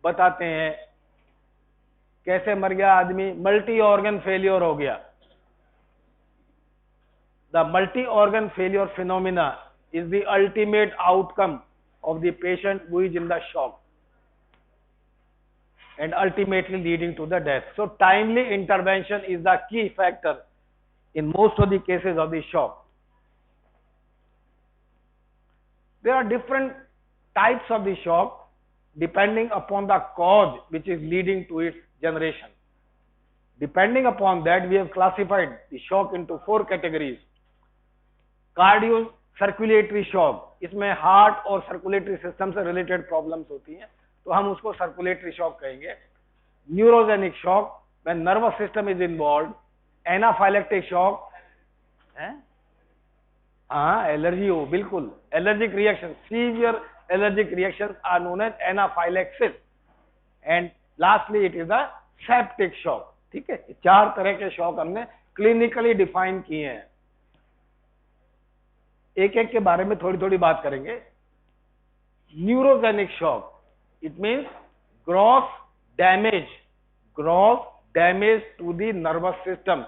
बताते हैं कैसे मर गया आदमी, मल्टी ऑर्गन फेलियर हो गया। The multi organ failure phenomena is the ultimate outcome of the patient who is in the shock and ultimately leading to the death. So timely intervention is the key factor in most of the cases of the shock. There are different types of the shock depending upon the cause which is leading to its generation. Depending upon that, we have classified the shock into 4 categories. Cardio circulatory shock, इसमें heart और circulatory system से related problems होती हैं, तो हम उसको circulatory shock कहेंगे। Neurogenic shock, when nervous system is involve. Anaphylactic shock है, हाँ एलर्जी हो, बिल्कुल allergic reaction, severe allergic reaction are known as anaphylaxis. And lastly it is the septic shock. ठीक है, 4 तरह के शॉक हमने क्लिनिकली डिफाइन किए हैं। एक एक के बारे में थोड़ी थोड़ी बात करेंगे। Neurogenic shock, it means gross damage to the nervous system,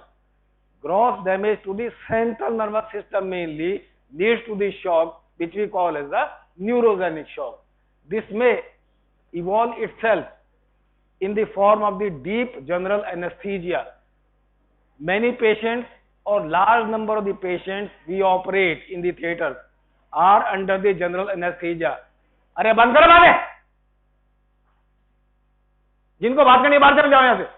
gross damage to the central nervous system mainly leads to the shock which we call as the neurogenic shock. This may evolve itself in the form of the deep general anesthesia. Many patients or large number of the patients we operate in the theaters are under the general anesthesia. अरे बंद करो बातें, जिनको बात करनी बाहर चले जाओ यहां से।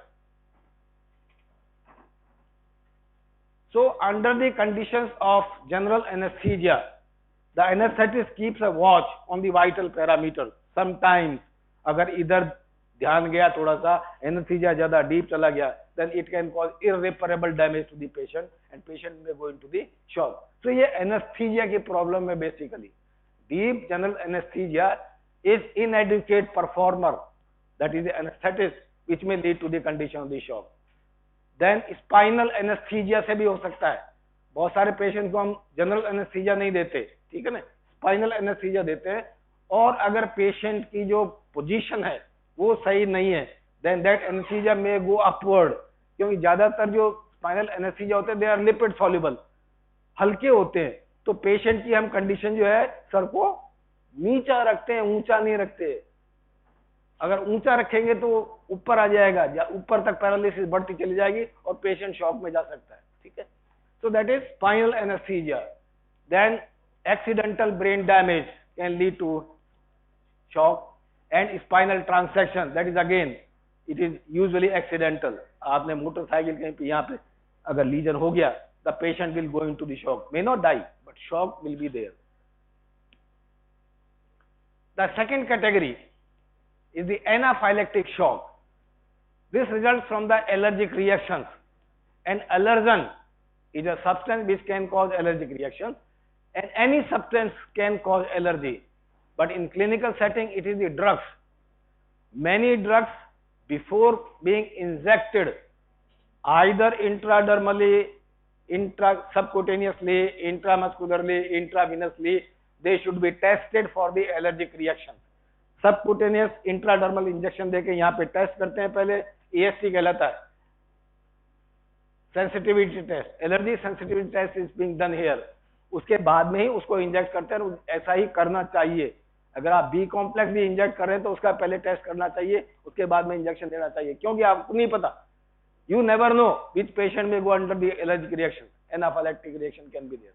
So under the conditions of general anesthesia, the anesthetist keeps a watch on the vital parameters. Sometimes अगर इधर ध्यान गया थोड़ा सा, anesthesia ज्यादा deep चला गया, then it can cause irreparable damage to the patient and patient may go into the shock. So ये anesthesia की problem है basically. Deep general anesthesia is inadequate performer, that is the anesthetist, which may lead to the condition of the shock. Then spinal anaesthesia से भी हो सकता है। बहुत सारे पेशेंट को हम जनरल एनेस्थीजिया नहीं देते, ठीक है ना, स्पाइनल एनेस्थीजिया देते हैं। और अगर पेशेंट की जो पोजीशन है वो सही नहीं है, देन दैट एनेस्थीजिया में गो अपवर्ड, क्योंकि ज्यादातर जो स्पाइनल एनेस्थीजिया होते हैं दे आर लिपिड सॉल्युबल, हल्के होते हैं। तो पेशेंट की हम कंडीशन जो है सर को नीचा रखते हैं, ऊंचा नहीं रखते। अगर ऊंचा रखेंगे तो ऊपर आ जाएगा, ऊपर तक पैरालिसिस बढ़ती चली जाएगी और पेशेंट शॉक में जा सकता है। ठीक है, so that is spinal anaesthesia. Then accidental brain damage can lead to shock and spinal transaction, that is again it is usually accidental. आपने मोटरसाइकिल कहीं पे यहाँ पे अगर लीजन हो गया, the patient will go into the shock, may not die but shock will be there. The second category is the anaphylactic shock. This results from the allergic reactions. An allergen is a substance which can cause allergic reactions, and any substance can cause allergy. But in clinical setting, it is the drugs. Many drugs, before being injected, either intradermally, subcutaneously, intramuscularly, intravenously, they should be tested for the allergic reaction. Subcutaneous intradermal injection देके यहाँ पे test करते हैं, पहले EST कहलाता है, sensitivity test, allergy sensitivity test is being done here. उसके बाद में ही उसको इंजेक्ट करते हैं, ऐसा ही करना चाहिए। अगर आप बी कॉम्प्लेक्स भी इंजेक्ट कर रहे हैं तो उसका पहले टेस्ट करना चाहिए, उसके बाद में इंजेक्शन देना चाहिए, क्योंकि आपको नहीं पता, you never know which patient में go under the allergic reaction, anaphylactic reaction can be there.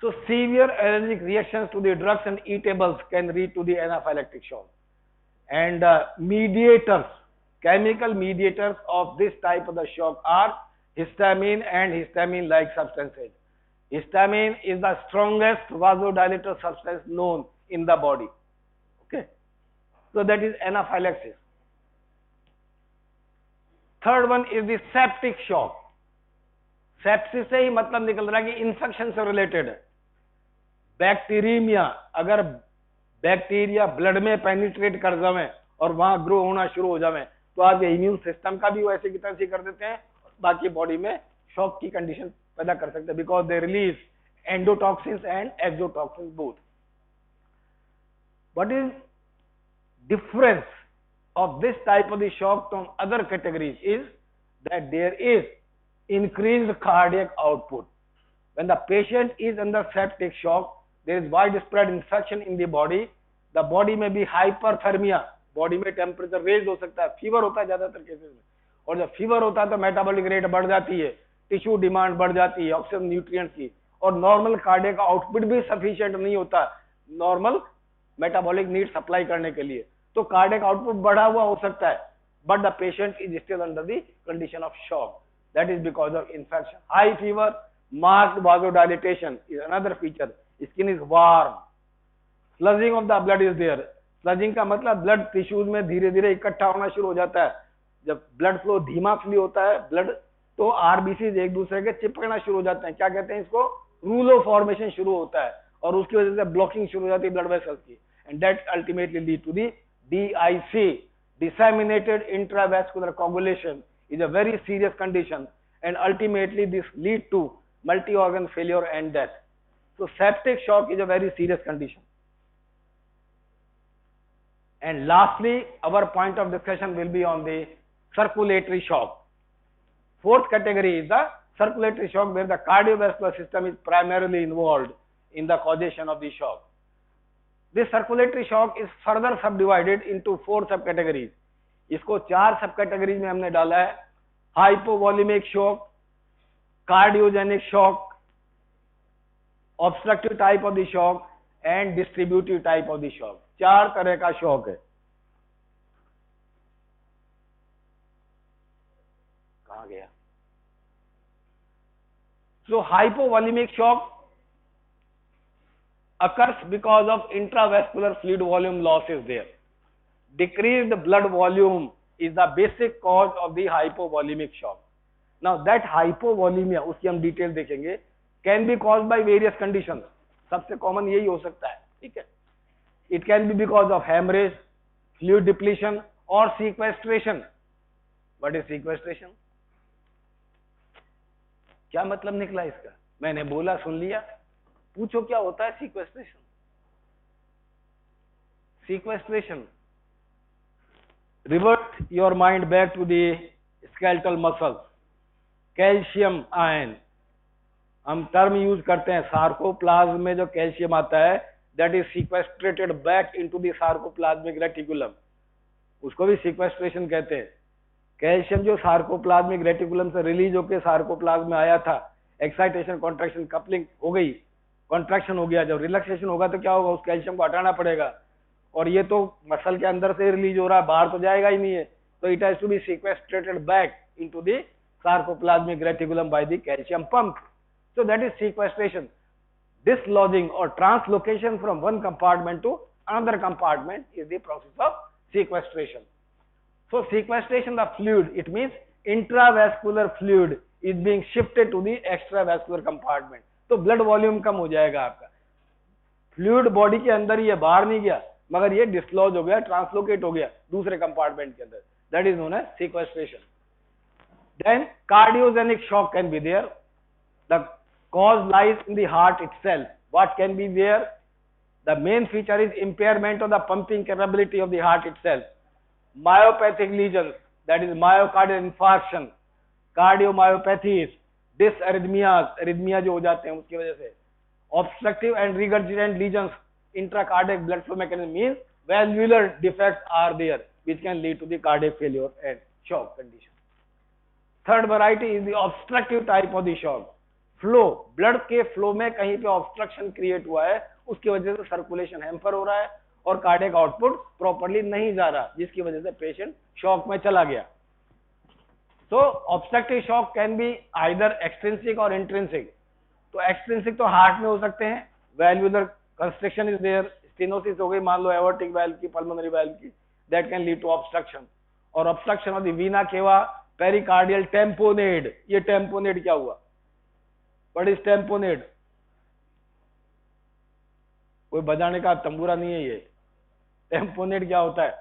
So severe allergic reactions to the drugs and eatables can lead to the anaphylactic shock. And mediators, chemical mediators of this type of the shock are histamine and histamine-like substances. Histamine is the strongest vasodilator substance known in the body. Okay, so that is anaphylaxis. Third one is the septic shock. Sepsis से ही मतलब निकल रहा है कि infection से related है। Bacteria, अगर bacteria blood में पेनिट्रेट कर जावे और वहां ग्रो होना शुरू हो जावे तो आपके इम्यून सिस्टम का भी वो ऐसे की तरह से कर देते हैं, बाकी बॉडी में शॉक की कंडीशन पैदा कर सकते हैं, because they release endotoxins and exotoxins both. What is difference of this type of the shock from other categories is that there is increased cardiac output. When the patient is under septic shock, there is widespread infection in the body. The body may be hyperthermia, body में temperature raise हो सकता है, fever होता है ज्यादातर cases में, और जब फीवर होता है तो मेटाबॉलिक रेट बढ़ जाती है, टिश्यू डिमांड बढ़ जाती है ऑक्सीजन न्यूट्रिएंट्स की, और नॉर्मल कार्डियक आउटपुट भी सफिशिएंट नहीं होता नॉर्मल मेटाबॉलिक नीड सप्लाई करने के लिए, तो कार्डियक आउटपुट बढ़ा हुआ हो सकता है, but the patient is still under the condition of shock. That is because of infection. High fever, marked vasodilatation is another feature. Skin is warm. Sludging of the blood is there. Sludging का मतलब blood tissues में धीरे धीरे इकट्ठा होना शुरू हो जाता है. जब ब्लड फ्लो धीमा फ्लो होता है ब्लड, तो आरबीसी एक दूसरे के चिपकना शुरू हो जाते हैं. क्या कहते हैं इसको? रूलो फॉर्मेशन शुरू होता है, और उसकी वजह से ब्लॉकिंग शुरू हो जाती है ब्लड वेसल्स की, and that ultimately lead to the DIC, disseminated intravascular coagulation, is a very serious condition, and ultimately this lead to multi-organ failure and death. So septic shock is a very serious condition. And lastly, our point of discussion will be on the circulatory shock. Fourth category is the circulatory shock, where the cardiovascular system is primarily involved in the causation of the shock. This circulatory shock is further subdivided into 4 subcategories. इसको 4 सब categories में हमने डाला है. Hypovolemic shock, cardiogenic shock, obstructive type of the shock and distributive type of the shock. 4 तरह का shock है. कहां गया? So hypovolemic shock occurs because of intravascular fluid volume loss is there. Decreased blood volume is the basic cause of the hypovolemic shock. Now that hypovolemia, उसकी हम detail देखेंगे, can be caused by various conditions. सबसे common यही हो सकता है, ठीक है. It can be because of hemorrhage, fluid depletion or sequestration. What is sequestration? क्या मतलब निकला इसका? मैंने बोला सुन लिया, पूछो क्या होता है sequestration? Sequestration. Revert your mind back to the skeletal muscles. Calcium ion, हम टर्म यूज करते हैं, सार्कोप्लाज्म में जो कैल्शियम आता है that is sequestrated back into the sarcoplasmic reticulum, उसको भी सीक्वेस्ट्रेशन कहते हैं. कैल्शियम जो सार्कोप्लाज्मिक रेटिकुलम से रिलीज होकर सार्कोप्लाज्म में आया था, एक्साइटेशन कॉन्ट्रैक्शन कपलिंग हो गई, कॉन्ट्रैक्शन हो गया, जब रिलैक्सेशन होगा तो क्या होगा? उस कैल्शियम को हटाना पड़ेगा, और ये तो मसल के अंदर से रिलीज हो रहा है, बाहर तो जाएगा ही नहीं है, तो it has to be sequestrated back into the sarcoplasmic reticulum by the calcium pump. So that is sequestration. Dislodging or translocation from one compartment to another compartment is the process of sequestration. So sequestration of fluid, it means intravascular fluid is being shifted to the extravascular compartment. तो blood volume कम हो जाएगा आपका. Fluid body के अंदर ही है, बाहर नहीं गया, मगर ये डिसलॉज हो गया, ट्रांसलोकेट हो गया दूसरे कंपार्टमेंट के अंदर. That is known as sequestration. Then cardiogenic shock can be there. The cause lies in the heart itself. What can be there? The main feature is impairment of the pumping capability of the heart itself. Myopathic lesions, that is myocardial infarction, cardiomyopathies, dysarrhythmias, arrhythmia जो हो जाते हैं उसकी वजह से, obstructive and regurgitant lesions, intracardiac blood flow mechanism, means valvular defects are there which can lead to the cardiac failure and shock condition. Third variety is the obstructive type of the shock. Flow, blood के flow में कहीं पे obstruction create हुआ है, उसकी वजह से circulation hamper हो रहा है और कार्डियक आउटपुट प्रॉपर्ली नहीं जा रहा, जिसकी वजह से पेशेंट शॉक में चला गया. So obstructive shock can be either extrinsic और इंट्रिंसिक. तो एक्सट्रिंसिक तो हार्ट में हो सकते हैं, valvular constriction is there, stenosis हो गई मान लो एओर्टिक वाल्व की, पल्मोनरी वाल्व की, that can lead to obstruction. और obstruction of the vena cava, pericardial टेम्पोनेड. ये टेम्पोनेड क्या हुआ? What is tamponade? कोई बजाने का तंबूरा नहीं है ये. टेम्पोनेड क्या होता है?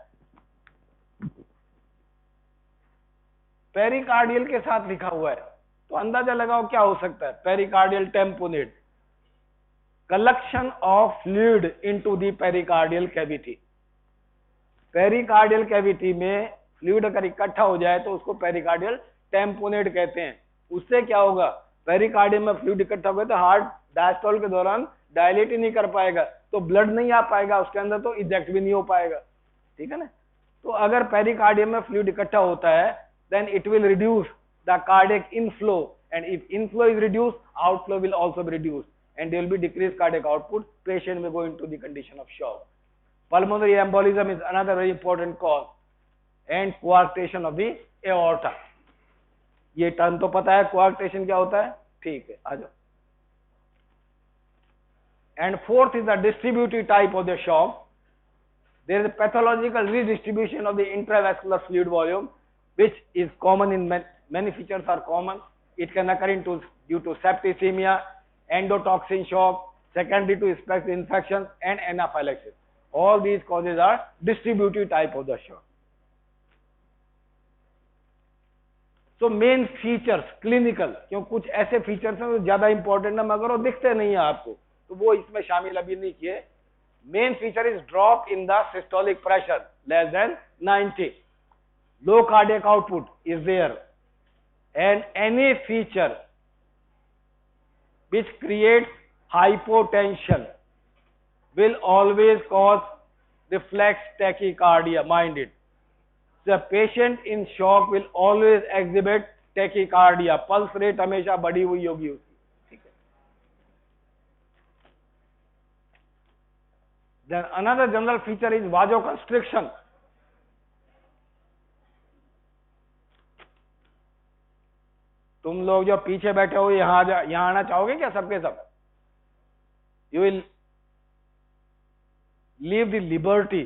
पेरिकार्डियल के साथ लिखा हुआ है, तो अंदाजा लगाओ क्या हो सकता है. Pericardial tamponade, collection of fluid into the pericardial cavity. Pericardial cavity में फ्लूइड अगर इकट्ठा हो जाए तो उसको पेरिकार्डियल टेम्पोनेट कहते हैं। उससे क्या होगा, पेरिकार्डियम में फ्लूइड इकट्ठा हो गया तो हार्ट डायस्टोल के दौरान डायलेट ही नहीं कर पाएगा, तो ब्लड नहीं आ पाएगा उसके अंदर, तो इजेक्ट भी नहीं हो पाएगा, ठीक है ना। तो अगर पेरिकार्डियम में फ्लूइड इकट्ठा होता है then it will reduce the cardiac inflow, and if inflow is reduce outflow will also be reduce and there will be decreased cardiac output. Patient may go into the condition of shock. Pulmonary embolism is another very important cause, and coarctation of the aorta. ये term तो पता है coarctation क्या होता है, ठीक है, आ जाओ। And fourth is the distributive type of the shock. There is a pathological redistribution of the intravascular fluid volume, which is common in many features are common. It can occur due to septicemia, endotoxin shock, secondary to spectral infections, and anaphylaxis. All these causes are distributive type of the shock. So main features clinical, क्यों कुछ ऐसे features हैं जो ज्यादा important है मगर वो दिखते नहीं है आपको, तो वो इसमें शामिल अभी नहीं किए। Main feature is drop in the systolic pressure less than 90, low cardiac output is there, and any feature which creates hypotension will always cause reflex tachycardia. Mind it. The patient in shock will always exhibit tachycardia. Pulse rate हमेशा बढ़ी हुई होगी उसकी, ठीक है। Then another general feature is vasoconstriction. तुम लोग जो पीछे बैठे हो यहाँ आना चाहोगे क्या सबके सब? You will leave the liberty.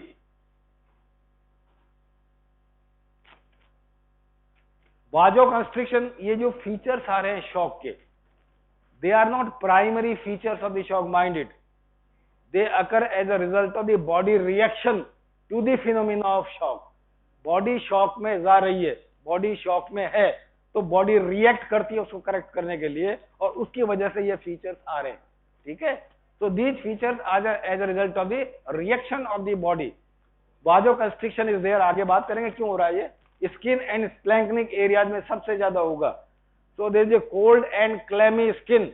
Vasoconstriction, ये जो फीचर्स आ रहे हैं शॉक के, they are not primary features of the shock, mind it. They occur as a result of the body reaction to the phenomena of shock. Body shock में जा रही है, बॉडी शॉक में है, तो बॉडी रिएक्ट करती है उसको करेक्ट करने के लिए, और उसकी वजह से ये फीचर्स आ रहे हैं, ठीक है। तो these features are as a result of the reaction of the body. Vasoconstriction is there, आगे बात करेंगे क्यों हो रहा है ये। स्किन एंड स्प्लैंक्निक एरियाज में सबसे ज्यादा होगा। So there is a cold and clammy skin,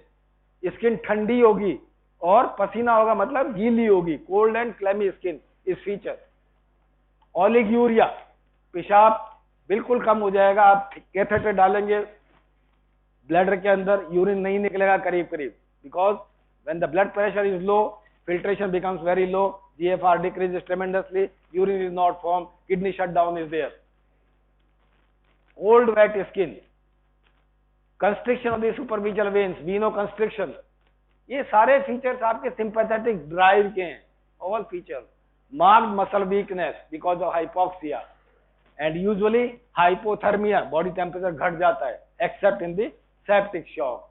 skin ठंडी होगी और पसीना होगा मतलब गीली होगी, cold and clammy skin is feature. Oliguria, पेशाब बिल्कुल कम हो जाएगा, आप कैथेटर डालेंगे ब्लैडर के अंदर, यूरिन नहीं निकलेगा करीब करीब, because when the blood pressure is low filtration becomes very low, GFR decreases tremendously, urine is not formed, kidney shutdown is there. Cold wet skin, constriction of the superficial veins, venoconstriction, ये सारे features आपके sympathetic drive के हैं, all features. Marked muscle weakness because of hypoxia, and usually hypothermia, body temperature घट जाता है accept in the septic shock.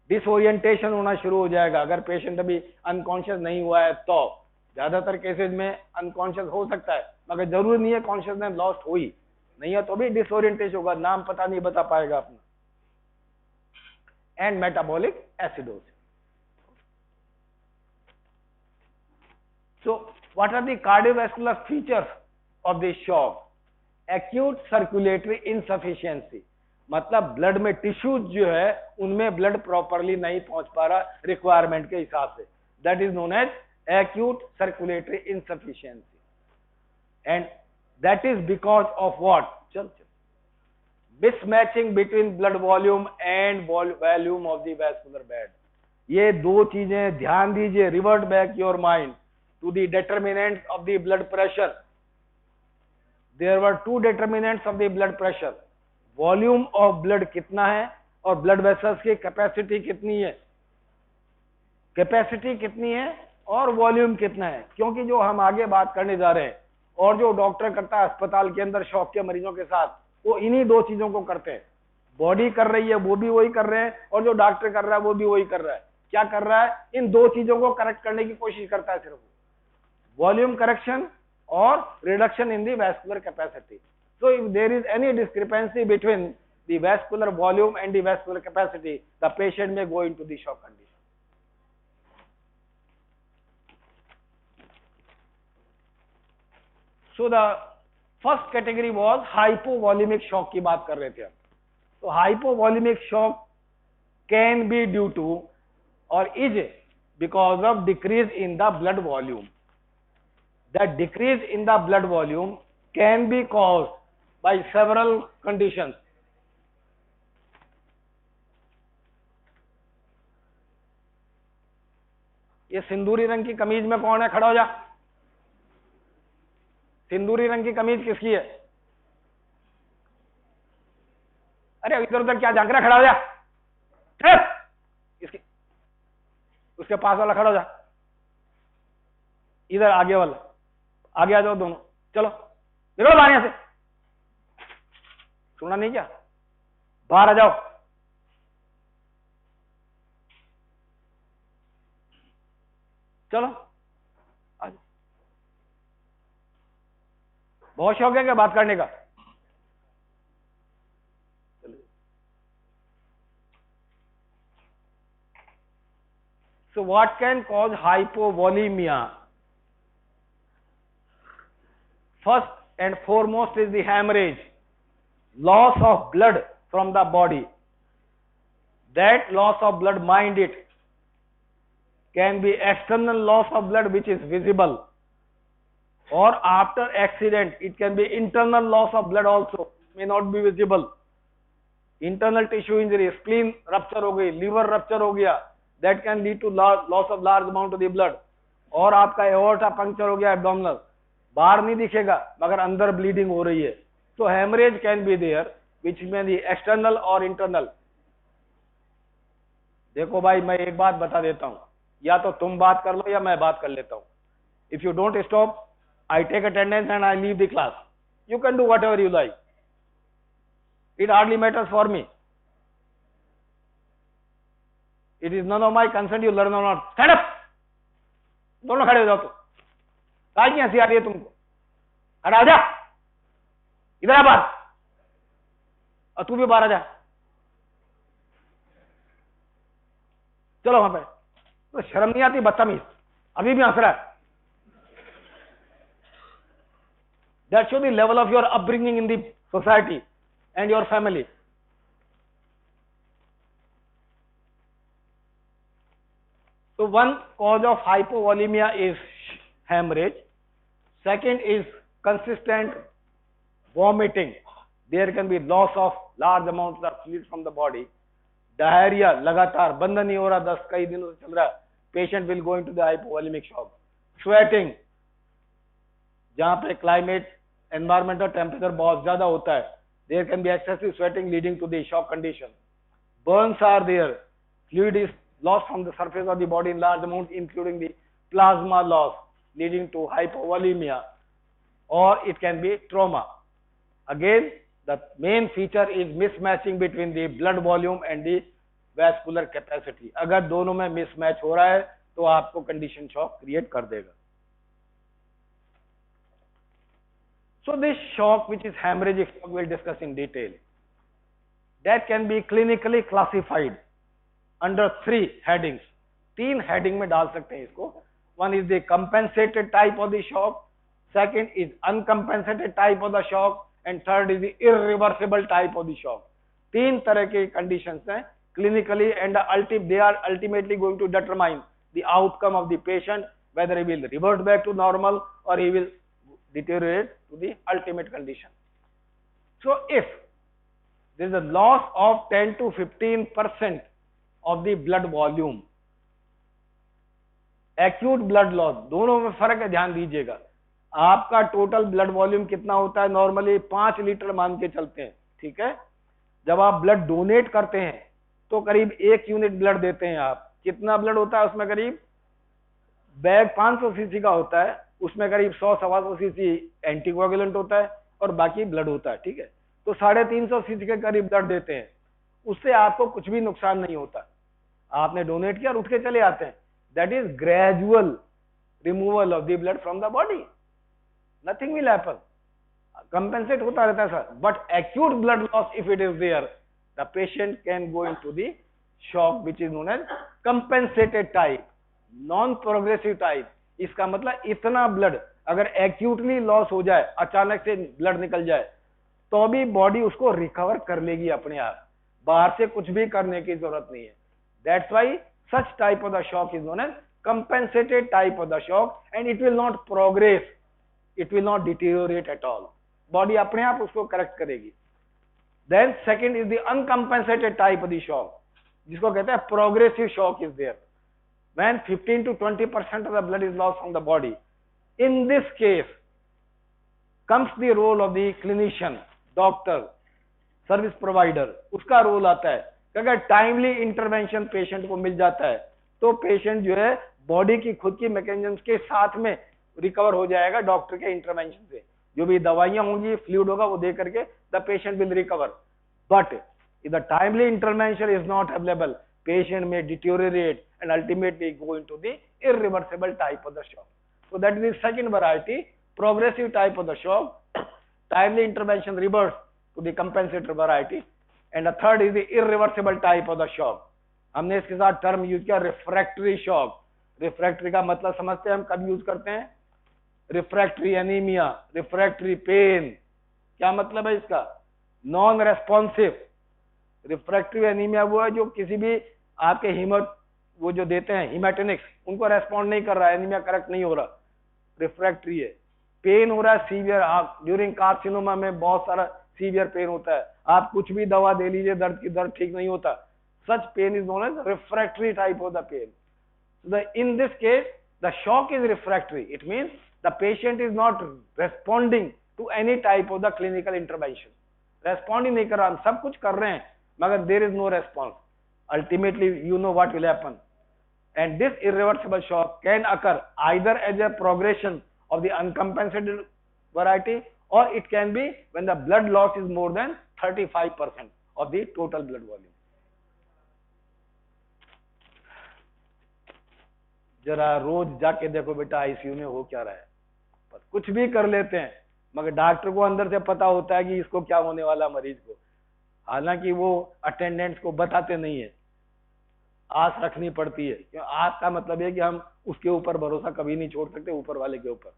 Disorientation होना शुरू हो जाएगा अगर पेशेंट अभी अनकॉन्शियस नहीं हुआ है तो। ज्यादातर केसेज में अनकॉन्शियस हो सकता है मगर जरूरी नहीं है कॉन्शियसनेस लॉस्ट हुई नहीं है तो भी डिसओरिएंटेशन होगा, नाम पता नहीं बता पाएगा अपना। And metabolic acidosis. So what are the cardiovascular features of this shock? Acute circulatory insufficiency, मतलब ब्लड में टिश्यूज जो है उनमें ब्लड प्रॉपरली नहीं पहुंच पा रहा रिक्वायरमेंट के हिसाब से, that is known as acute circulatory insufficiency, and that is because of what? Mismatching between blood volume and volume of the vascular bed. ये दो चीजें ध्यान दीजिए, revert back your mind to the determinants of the blood pressure. There were two determinants of the blood pressure. Volume of blood कितना है और blood vessels की capacity कितनी है, capacity कितनी है और volume कितना है, क्योंकि जो हम आगे बात करने जा रहे हैं और जो डॉक्टर करता है अस्पताल के अंदर शॉक के मरीजों के साथ, वो इन्हीं दो चीजों को करते हैं। बॉडी कर रही है वो भी वही कर रहे हैं और जो डॉक्टर कर रहा है वो भी वही कर रहा है। क्या कर रहा है? इन दो चीजों को करेक्ट करने की कोशिश करता है सिर्फ, volume correction or reduction in the vascular capacity. So if there is any discrepancy between the vascular volume and the vascular capacity, the patient may go into the shock condition. So the first category was hypovolaemic shock की बात कर रहे थे हम. तो hypovolaemic shock can be due to और is because of decrease in the blood volume. That decrease in the blood volume can be caused by several conditions. ये सिंदूरी रंग की कमीज में कौन है? खड़ा हो जा. सिंदूरी रंग की कमीज किसकी है? अरे इधर उधर क्या झांक रहा? खड़ा हो जा. इसकी उसके पास वाला खड़ा हो जा. इधर आगे वाला. आगे आ जाओ दोनों. चलो निकलो बाहर यहां से. सुना नहीं क्या? बाहर आ जाओ. चलो आ जाओ. बहुत शौक है क्या बात करने का? So what can cause hypovolemia? First and foremost is the hemorrhage, loss of blood from the body. That loss of blood, mind it, can be external loss of blood which is visible, or after accident it can be internal loss of blood also, may not be visible. Internal tissue injury, spleen rupture हो गई, liver rupture हो गया, that can lead to loss of large amount of the blood. और आपका aorta puncture हो गया abdominal, बाहर नहीं दिखेगा मगर अंदर ब्लीडिंग हो रही है. तो haemorrhage can be there which में दी एक्सटर्नल और इंटरनल. देखो भाई मैं एक बात बता देता हूं, या तो तुम बात कर लो या मैं बात कर लेता हूं. If you don't stop I take attendance and I leave the class. You can do whatever you like. It hardly matters for me. It is none of my concern you learn or not. Stand up. दोनों खड़े हो जाओ. तो काय की हंसी आ रही है तुमको? खड़ा हो जा. इधर आ बाहर. और तू भी बाहर आ जा. चलो वहां पे. तो शर्म नहीं आती? बदतमीज अभी भी हंस रहा है. That shows the level of your upbringing in the society and your family. So one cause of hypovolemia is hemorrhage. Second is consistent vomiting. There can be loss of large amounts of fluid from the body. Diarrhea लगातार बंद नहीं हो रहा, 10 कई दिनों से चल रहा है. Patient will go into the hypovolemic shock. Sweating, जहाँ पे climate, environmental temperature बहुत ज्यादा होता है, there can be excessive sweating leading to the shock condition. Burns are there. Fluid is lost from the surface of the body in large amount, including the plasma loss, leading to hypovolemia, or it can be trauma. Again, the main feature is mismatching between the blood volume and the vascular capacity. अगर दोनों में mismatch हो रहा है तो आपको condition shock create कर देगा. So this shock, which is hemorrhagic shock, we'll discuss in detail. That can be clinically classified under 3 headings. 3 heading में डाल सकते हैं इसको. One is the compensated type of the shock, second is uncompensated type of the shock, and third is the irreversible type of the shock. 3 तरह के conditions हैं clinically, and they are ultimately going to determine the outcome of the patient, whether he will revert back to normal or he will deteriorate to the ultimate condition. So if there is a loss of 10 to 15% of the blood volume, acute blood loss, दोनों में फर्क है, ध्यान दीजिएगा. आपका total blood volume कितना होता है? नॉर्मली 5 लीटर मान के चलते हैं, ठीक है. जब आप ब्लड डोनेट करते हैं तो करीब 1 यूनिट ब्लड देते हैं आप. कितना ब्लड होता है उसमें? करीब बैग 500 सीसी का होता है, उसमें करीब 100-125 सीसी एंटीकोगुलेंट होता है और बाकी ब्लड होता है, ठीक है. तो 350 सीसी के करीब ब्लड देते हैं. उससे आपको कुछ भी नुकसान नहीं होता. आपने डोनेट किया और उठ के चले आते हैं. That is gradual removal of the blood from the body. Nothing will happen. Compensate होता रहता है sir. But acute blood loss if it is there, the patient can go into the shock which is known as compensated type, non progressive type. इसका मतलब इतना blood अगर actually loss हो जाए, अचानक से ब्लड निकल जाए, तो भी बॉडी उसको रिकवर कर लेगी अपने आप, बाहर से कुछ भी करने की जरूरत नहीं है. That's why such type of the shock is known as compensated type of the shock, and it will not progress, it will not deteriorate at all. Body अपने आप उसको करेक्ट करेगी. Then second is the uncompensated type of the shock, जिसको कहते हैं progressive shock is there. When 15 to 20% of the blood is lost from the body, in this case comes the role of the clinician, doctor, service provider. उसका role आता है. अगर timely intervention patient को मिल जाता है तो पेशेंट जो है बॉडी की खुद की मैकेनिज्म्स के साथ में रिकवर हो जाएगा डॉक्टर के इंटरवेंशन से. जो भी दवाइयां होंगी, फ्लूइड होगा, वो दे करके the patient will recover. But if the timely intervention is not available, patient में deteriorate and ultimately go into the irreversible type of the shock. So that is the second variety, progressive type of the shock. Timely intervention reverse to the compensatory variety. And third is the irreversible type of the shock. हमने इसके साथ term use किया refractory shock. Refractory का मतलब समझते हैं हम कब यूज करते हैं? Refractory anaemia, refractory pain. क्या मतलब है इसका? Non responsive. रिफ्रैक्टरी एनीमिया वो है जो किसी भी आपके वो जो देते हैं हिमेटोनिक्स, उनको रेस्पॉन्ड नहीं कर रहा है, एनीमिया करेक्ट नहीं हो रहा, रिफ्रैक्टरी है. पेन हो रहा है सीवियर, आप ड्यूरिंग कार्सिनोमा में बहुत सारा सीवियर पेन होता है, आप कुछ भी दवा दे लीजिए, दर्द ठीक नहीं होता. Such pain is known as refractory type of the pain. In this case, the shock is refractory. It means the patient is not responding to any type of the clinical intervention. Responding नहीं कर रहा, हम सब कुछ कर रहे हैं, मगर there is no response. Ultimately, you know what will happen. And this irreversible shock can occur either as a progression of the uncompensated variety, or it can be when the blood loss is more than 35% of the total blood volume. जरा रोज जाके देखो बेटा ICU में हो क्या रहा है. पर कुछ भी कर लेते हैं, मगर डॉक्टर को अंदर से पता होता है कि इसको क्या होने वाला मरीज को. हालांकि वो अटेंडेंट्स को बताते नहीं है. आस रखनी पड़ती है. क्यों? आस का मतलब है कि हम उसके ऊपर भरोसा कभी नहीं छोड़ सकते, ऊपर वाले के ऊपर.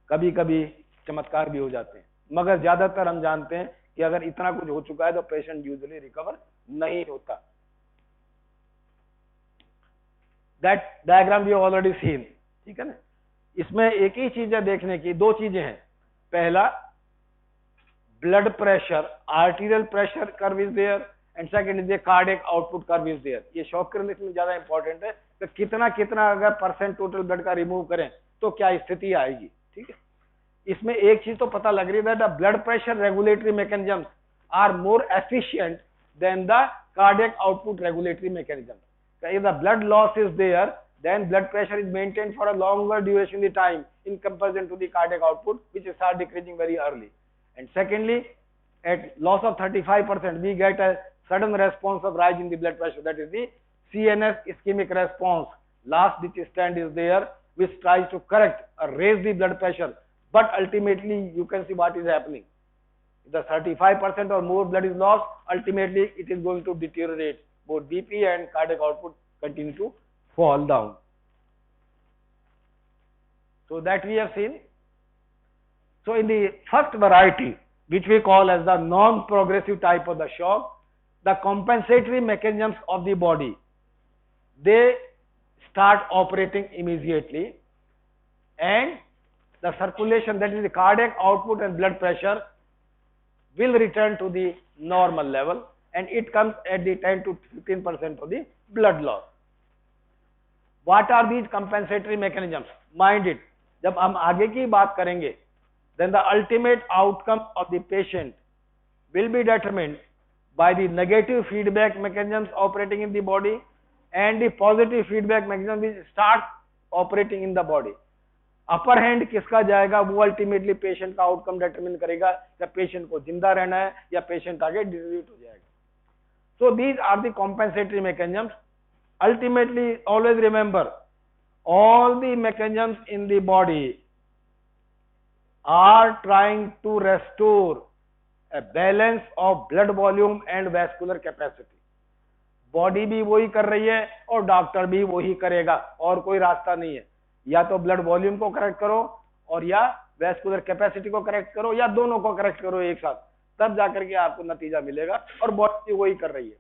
कभी कभी चमत्कार भी हो जाते हैं, मगर ज्यादातर हम जानते हैं कि अगर इतना कुछ हो चुका है तो पेशेंट यूजुअली रिकवर नहीं होता. That diagram we already seen. ठीक है ना. इसमें एक ही चीज है देखने की, दो चीजें हैं. पहला, blood pressure, arterial pressure curve is there, and second is the cardiac output curve is there. ये शॉक के रिलेशन में ज्यादा इंपॉर्टेंट है कि कितना कितना अगर परसेंट टोटल ब्लड का रिमूव करें तो क्या स्थिति आएगी. ठीक है. इसमें एक चीज तो पता लग रही है, that blood pressure regulatory mechanisms are more efficient than the cardiac output regulatory mechanism. If the blood loss is there, then blood pressure is maintained for a longer duration of the time in comparison to the cardiac output, which start decreasing very early. And secondly, at loss of 35%, we get a sudden response of rise in the blood pressure. That is the CNS ischemic response. Last ditch stand is there, which tries to correct or raise the blood pressure. But ultimately, you can see what is happening. If the 35% or more blood is lost, ultimately it is going to deteriorate. Both BP and cardiac output continue to fall down. So that we have seen. So in the first variety, which we call as the non-progressive type of the shock, the compensatory mechanisms of the body, they start operating immediately, and the circulation, that is the cardiac output and blood pressure, will return to the normal level, and it comes at the 10 to 15% of the blood loss. What are these compensatory mechanisms? Mind it, जब हम आगे की बात करेंगे, then the ultimate outcome of the patient will be determined by the negative feedback mechanisms operating in the body and the positive feedback mechanism which start operating in the body. Upper hand किसका जाएगा, वो ultimately patient का outcome determine करेगा कि patient को जिंदा रहना है या पेशेंट आगे डिटीरियरेट हो जाएगा. So these are the compensatory mechanisms. Ultimately, always remember, all the mechanisms in the body are trying to restore a balance of blood volume and vascular capacity. Body भी वही कर रही है और डॉक्टर भी वही करेगा, और कोई रास्ता नहीं है. या तो ब्लड वॉल्यूम को करेक्ट करो और या वैस्कुलर कैपेसिटी को करेक्ट करो या दोनों को करेक्ट करो एक साथ, तब जाकर के आपको नतीजा मिलेगा, और बॉडी वही कर रही है.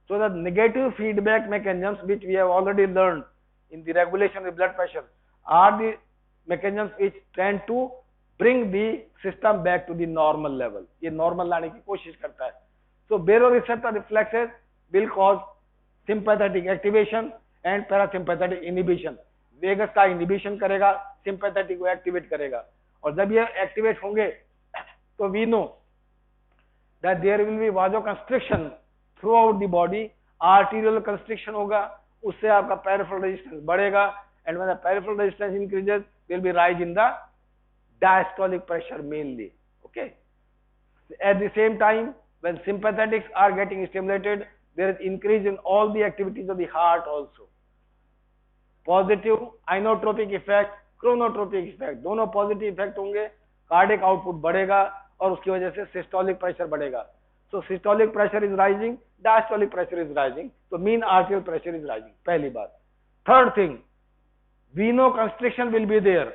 So the negative feedback mechanisms which we have already learned in the regulation of blood pressure are the mechanisms which tend to bring the system back to the normal level. ये normal लाने की कोशिश करता है. So baroreceptor reflexes will cause sympathetic activation and parasympathetic inhibition. Vagus का inhibition करेगा, sympathetic को activate करेगा, और जब ये activate होंगे तो we know that there will be vasoconstriction throughout the body. Arterial constriction होगा, उससे आपका peripheral resistance बढ़ेगा, and when the peripheral resistance increases there will be rise in the diastolic pressure mainly. Okay, at the same time when sympathetics are getting stimulated, there is increase in all the activities of the heart also. Positive inotropic effect, chronotropic effect, दोनों positive effect होंगे, cardiac output बढ़ेगा और उसकी वजह से systolic pressure बढ़ेगा. So systolic pressure is rising, diastolic pressure is rising, so mean arterial pressure is rising. पहली बात. Third thing, venoconstriction will be there.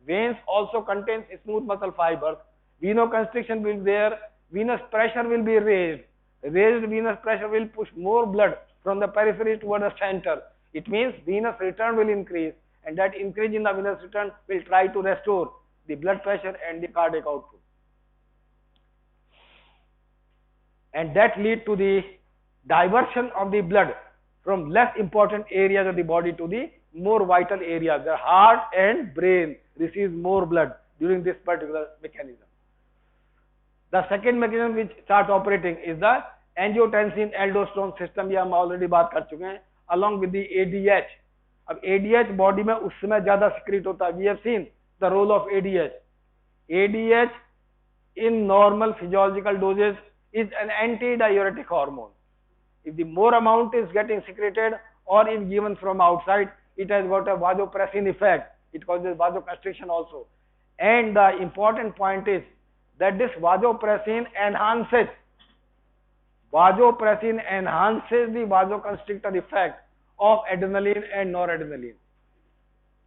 Veins also contains smooth muscle fibers. Venoconstriction will be there. Venous pressure will be raised. Raised venous pressure will push more blood from the periphery toward the center. It means venous return will increase, and that increase in the venous return will try to restore the blood pressure and the cardiac output. And that lead to the diversion of the blood from less important areas of the body to the more vital areas. The heart and brain receives more blood during this particular mechanism. The second mechanism which starts operating is the angiotensin aldosterone system. ये हम already बात कर चुके हैं, along with the ADH. अब ADH body में उस समय ज्यादा secrete होता है. We have seen the role of ADH. ADH in normal physiological doses is an antidiuretic hormone. If the more amount is getting secreted or if given from outside, it has got a vasopressin effect. It causes vasoconstriction also. And the important point is that this vasopressin enhances the vasoconstrictor effect of adrenaline and noradrenaline.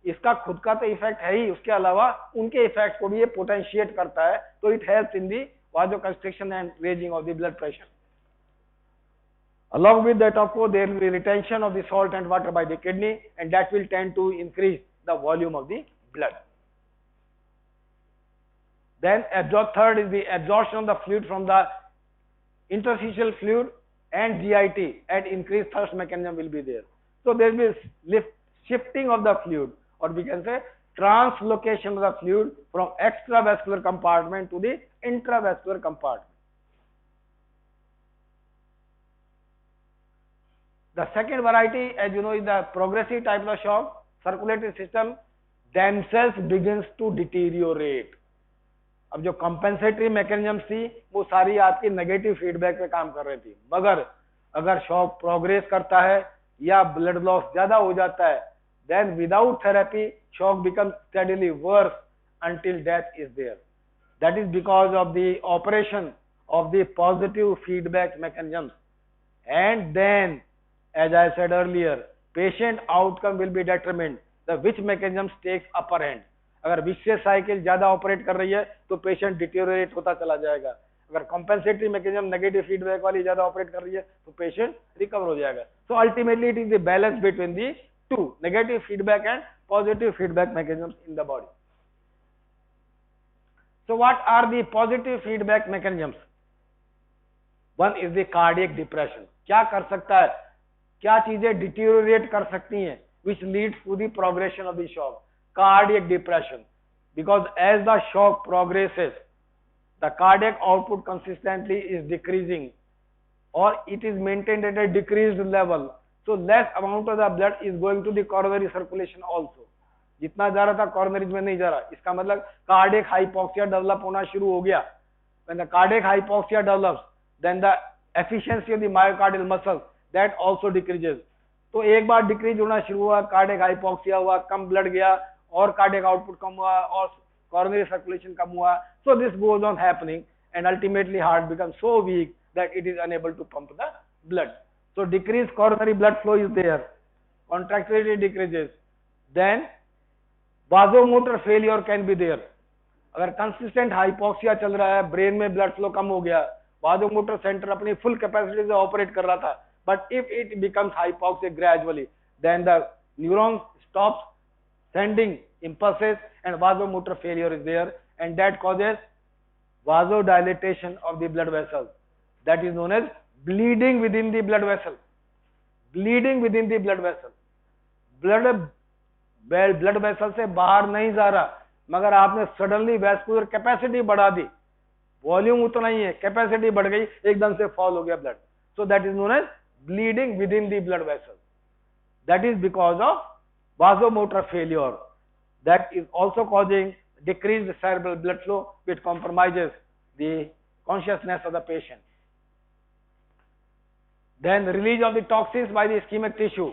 इसका खुद का तो effect है ही, उसके अलावा उनके effect को भी ये पोटेंशिएट करता है, तो it helps in the vasoconstriction and raising of the blood pressure. Along with that, of course, there will be retention of the salt and water by the kidney, and that will tend to increase the volume of the blood. Then third is the absorption of the fluid from the interstitial fluid and GIT, and increased thirst mechanism will be there. So there will be shifting of the fluid, or we can say translocation of the fluid from extravascular compartment to the intravascular compartment. The second variety, as you know, is the progressive type of shock. Circulatory system themselves begins to deteriorate. अब जो compensatory mechanism थी वो सारी आपकी negative feedback पे काम कर रही थी, मगर अगर shock progress करता है या blood loss ज़्यादा हो जाता है, then without therapy shock becomes steadily worse until death is there. That is because of the operation of the positive feedback mechanisms. And then, as I said earlier, patient outcome will be determined the which mechanism takes upper hand. अगर vicious cycle ज़्यादा operate कर रही है तो patient deteriorate होता चला जाएगा. अगर compensatory mechanism नेगेटिव फीडबैक वाली ज़्यादा ऑपरेट कर रही है तो पेशेंट रिकवर हो जाएगा. So ultimately it is the balance between the two, negative feedback and positive feedback mechanisms in the body. So what are the positive feedback mechanisms? One is the cardiac depression. क्या कर सकता है, क्या चीजें deteriorate कर सकती हैं which leads to the progression of the shock? Cardiac depression. Because as the shock progresses, the cardiac output consistently is decreasing, or it is maintained at a decreased level. So less amount of the blood is going to the coronary circulation also. जितना जा रहा था coronaries में नहीं जा रहा. इसका मतलब cardiac hypoxia develop होना शुरू हो गया. When the cardiac hypoxia develops, then the efficiency of the myocardial muscle that also decreases. तो एक बार डिक्रीज होना शुरू हुआ, कार्डियक हाइपोक्सिया हुआ, कम ब्लड गया और कार्डियक आउटपुट कम हुआ और coronary circulation कम हुआ. So this goes on happening, and ultimately heart becomes so weak that it is unable to pump the blood. So decreased coronary blood flow is there, contractility decreases, then vasomotor failure can be there. अगर consistent hypoxia चल रहा है, brain में blood flow कम हो गया, vasomotor centre अपनी full capacity से ऑपरेट कर रहा था, but if it becomes hypoxic gradually, then the neuron stops sending impulses and vasomotor failure is there, and that causes vasodilatation of the blood vessels. That is known as bleeding within the blood vessel. Bleeding within the blood vessel. blood vessel से बाहर नहीं जा रहा, मगर आपने suddenly vascular capacity बढ़ा दी, volume उतना ही है, कैपेसिटी बढ़ गई, एकदम से फॉल हो गया blood, so that is known as bleeding within the blood vessel. That is because of vasomotor failure. That is also causing decreased cerebral blood flow, which compromises the consciousness of the patient. Then release of the toxins by the ischemic tissue,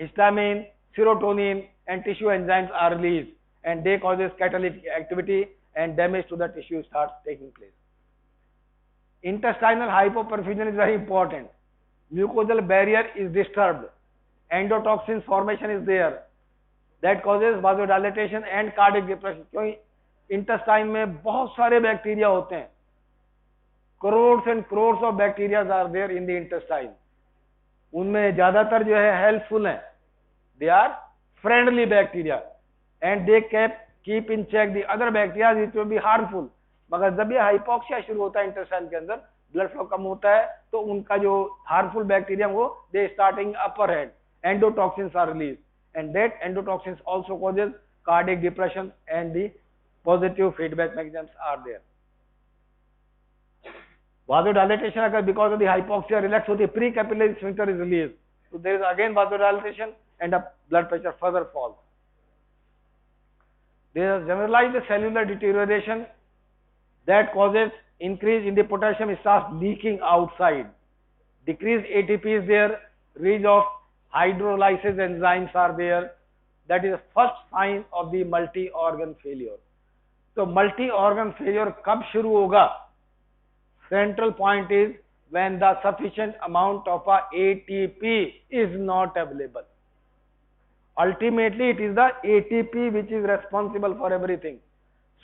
histamine, serotonin and tissue enzymes are released, and they causes catalytic activity and damage to the tissue starts taking place. Intestinal hypoperfusion is very important. Mucosal barrier is disturbed, endotoxin formation is there, that causes vasodilatation and cardiac depression. क्योंकि intestine में बहुत सारे bacteria होते हैं, crores and crores of bacterias are there in the intestine. उनमें ज्यादातर जो है हेल्पफुल हैं, they are friendly bacteria and they keep in check the other bacteria which will be harmful. मगर जब ये हाइपोक्सिया शुरू होता है इंटेस्टाइन के अंदर, ब्लड फ्लो कम होता है, तो उनका जो हार्मफुल बैक्टीरिया वो they starting upper head, endotoxins are release, and that endotoxins also causes cardiac depression, and the positive feedback mechanisms are there. Vasodilatation occurs because of the hypoxia, relax होती है, precapillary sphincter is released, so there is again vasodilatation and the blood pressure further falls. There is generalized cellular deterioration that causes increase in the potassium, starts leaking outside, decreased ATP is there, release of hydrolysis enzymes are there. That is the first sign of the multi-organ failure. तो multi-organ failure कब शुरू होगा? Central point is when the sufficient amount of ATP is not available. Ultimately it is the ATP which is responsible for everything.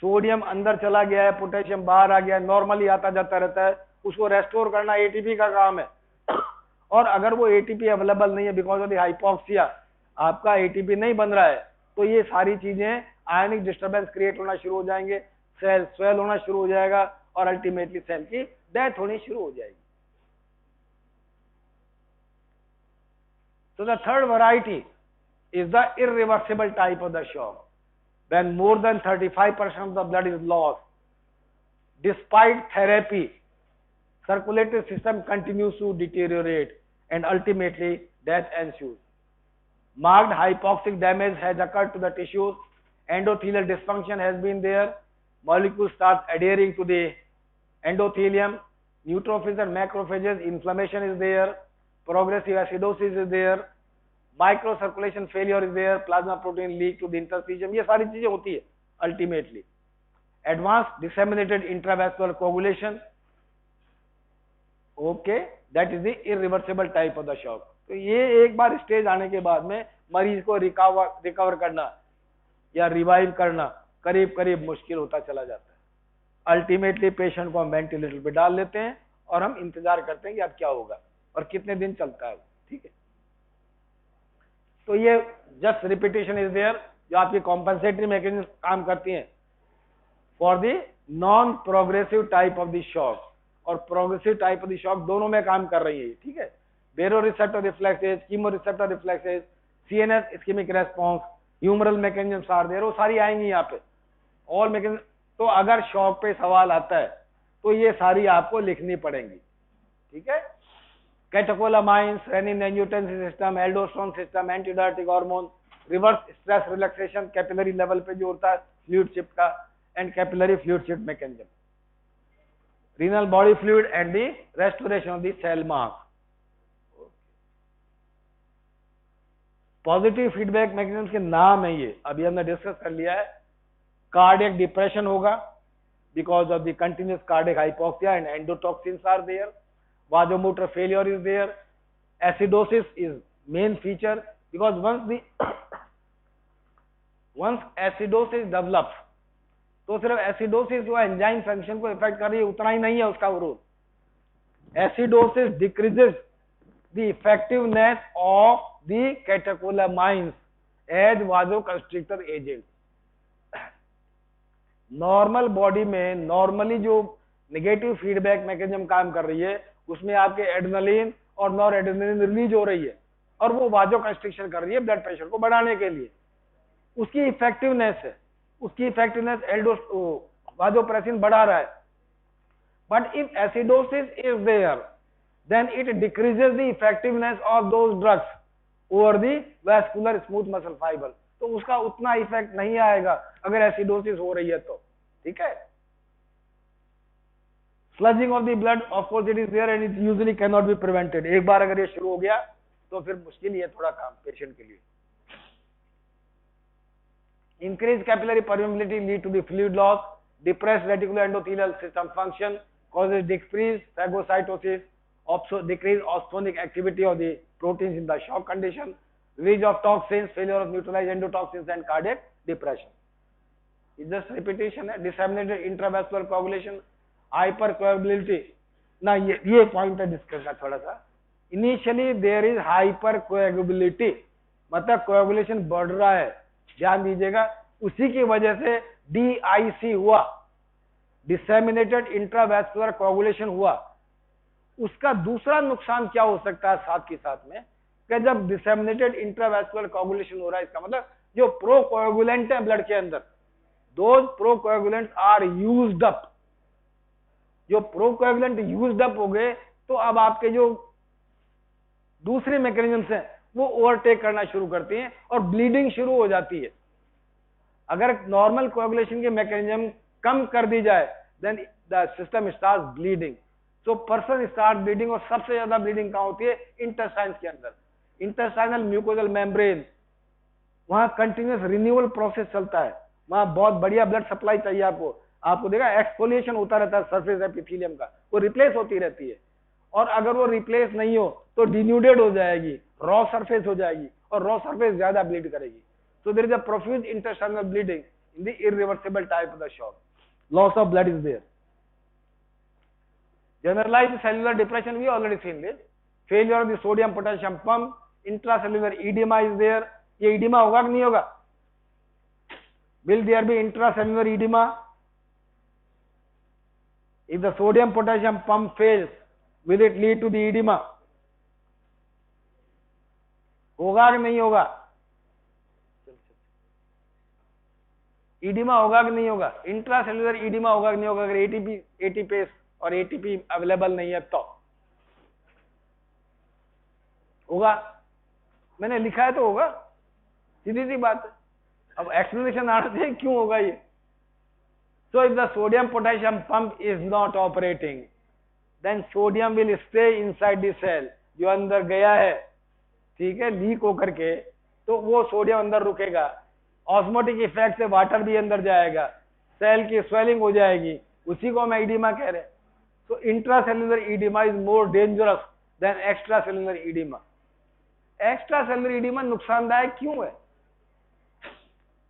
Sodium अंदर चला गया है, potassium बाहर आ गया, नॉर्मली आता जाता रहता है, उसको रेस्टोर करना एटीपी का काम है. और अगर वो एटीपी अवेलेबल नहीं है बिकॉज ऑफ द हाइपोक्सिया, आपका एटीपी नहीं बन रहा है, तो ये सारी चीजें आयनिक डिस्टर्बेंस क्रिएट होना शुरू हो जाएंगे, सेल स्वेल होना शुरू हो जाएगा और अल्टीमेटली सेल की डेथ होनी शुरू हो जाएगी. So the third variety is the irreversible type of the shock, when more than 35% of the blood is lost. Despite therapy, circulatory system continues to deteriorate and ultimately death ensues. Marked hypoxic damage has occurred to the tissues, endothelial dysfunction has been there, molecules start adhering to the endothelium, neutrophils and macrophages, inflammation is there, progressive acidosis is there, microcirculation failure is there, plasma protein leak to the interstitium, ये सारी चीजें होती है ultimately. Advanced disseminated intravascular coagulation, okay, that is the irreversible type of the shock. तो ये एक बार stage आने के बाद में मरीज को रिकवर करना या रिवाइव करना करीब करीब मुश्किल होता चला जाता है. अल्टीमेटली पेशेंट को हम वेंटिलेटर पे डाल लेते हैं और हम इंतजार करते हैं कि अब क्या होगा और कितने दिन चलता है. ठीक है, तो ये जस्ट रिपीटेशन इज देयर, जो आपकी कॉम्पेंसेटरी मैकेनिज्म काम करती हैं for the non progressive type of the shock और progressive type of the shock दोनों में काम कर रही है. ठीक है, baroreceptor reflexes, chemoreceptor reflexes, CNS ischemic response, humoral mechanisms are there, वो सारी आएंगी यहाँ पे ऑल मैकेनिज्म. तो अगर शॉक पे सवाल आता है तो ये सारी आपको लिखनी पड़ेंगी. ठीक है, catecholamines, renin angiotensin system, aldosterone system, antidiuretic hormone, reverse stress relaxation, capillary level पे जो होता है फ्लूइड शिफ्ट का, and capillary fluid shift mechanism, renal body fluid and the restoration of the cell mass. Positive feedback mechanism के नाम है ये, अभी हमने डिस्कस कर लिया है. कार्डियक डिप्रेशन होगा because of the continuous cardiac hypoxia and endotoxins are there. Vasomotor failure is there. Acidosis is main feature because once acidosis develops, तो सिर्फ एसिडोसिस जो एंजाइम फंक्शन को इफेक्ट कर रही है उतना ही नहीं है उसका रोल। Acidosis decreases the effectiveness of the catecholamines as vasoconstrictor agent. Normal body में नॉर्मली जो नेगेटिव फीडबैक मैकेनिज्म काम कर रही है उसमें आपके एड्रेनलिन और नॉर एड्रेनलिन रिलीज हो रही है और वो वासोकंस्ट्रिक्शन कर रही है ब्लड प्रेशर को बढ़ाने के लिए। उसकी इफेक्टिवनेस है, उसकी इफेक्टिवनेस वासोप्रेसिन बढ़ा रहा है। But if acidosis is there then it decreases the effectiveness of those drugs over the vascular smooth muscle fibre, तो उसका उतना इफेक्ट नहीं आएगा अगर एसिडोसिस हो रही है तो। ठीक है, sludging of the blood of course it is there and it usually can not be prevented. एक बार अगर ये शुरू हो गया तो फिर मुश्किल ही है थोड़ा काम पेशेंट के लिए। Increased capillary permeability lead to the fluid loss, depressed reticuloendothelial system function, causes decreased phagocytosis, decreased opsonic activity of the proteins in the shock condition, release of toxins, failure of neutralized endotoxins and cardiac depression. It's just repetition है, disseminated intravascular coagulation, hypercoagulability. ना ये point है discuss का थोड़ा सा। Initially there is हाइपरकोएगुबिलिटी, मतलब coagulation बढ़ रहा है, ध्यान दीजिएगा, उसी की वजह से DIC हुआ, डिसेमिनेटेड इंट्रावैस्कुलर कोएगुलेशन हुआ। उसका दूसरा नुकसान क्या हो सकता है साथ के साथ में कि जब डिसेमिनेटेड इंट्रावैस्कुलर कोएगुलेशन हो रहा है इसका मतलब जो प्रोकोएगुलेंट है ब्लड के अंदर, दोज प्रोकोएगुलेंट्स आर यूज्ड अप। जो प्रोकोएगुलेंट यूज्ड अप हो गए तो अब आपके जो दूसरे मैकेनिज्म्स हैं वो ओवरटेक करना शुरू करती हैं और ब्लीडिंग शुरू हो जाती है। अगर नॉर्मल कोएगुलेशन के मैकेनिज्म कम कर दी जाए then the system start bleeding, so person start bleeding. और सबसे ज्यादा ब्लीडिंग कहां होती है? इंटेस्टाइन के अंदर, इंटेस्टाइनल म्यूकोजल मेम्ब्रेन, वहां कंटिन्यूअस रिन्यूअल प्रोसेस चलता है, वहां बहुत बढ़िया ब्लड सप्लाई चाहिए आपको देखा एक्सफोलिएशन होता रहता है सरफेस एपिथेलियम का, वो रिप्लेस होती रहती है, और अगर वो रिप्लेस नहीं हो तो डिन्यूडेड हो जाएगी, रॉ सरफेस हो जाएगी, और रॉ सरफेस ज्यादा ब्लीड करेगी। So there is a profuse intestinal bleeding in the irreversible type of the shock. Loss of blood is there. Generalized cellular depression, we already seen this. Failure of the sodium potassium pump, intracellular edema is there. ये edema होगा कि नहीं होगा? Will there be intracellular edema? If the sodium potassium pump fails, will it lead to the edema? होगा कि नहीं होगा? ईडिमा होगा कि नहीं होगा? इंट्रासेलुलर ईडिमा होगा कि नहीं होगा? अगर एटीपीएस और एटीपी अवेलेबल नहीं है तो होगा। मैंने लिखा है तो होगा, सीधी सी बात है। अब एक्सप्लेनेशन आना चाहिए क्यों होगा ये। So if the sodium potassium pump is not operating then sodium will stay inside the cell, जो अंदर गया है, ठीक है, लीक होकर के, तो वो सोडियम अंदर रुकेगा, ऑस्मोटिक इफेक्ट से वाटर भी अंदर जाएगा, सेल की स्वेलिंग हो जाएगी, उसी को हम ईडिमा कह रहे हैं। तो intracellular oedema is more dangerous than extracellular oedema. Extracellular oedema नुकसानदायक क्यों है?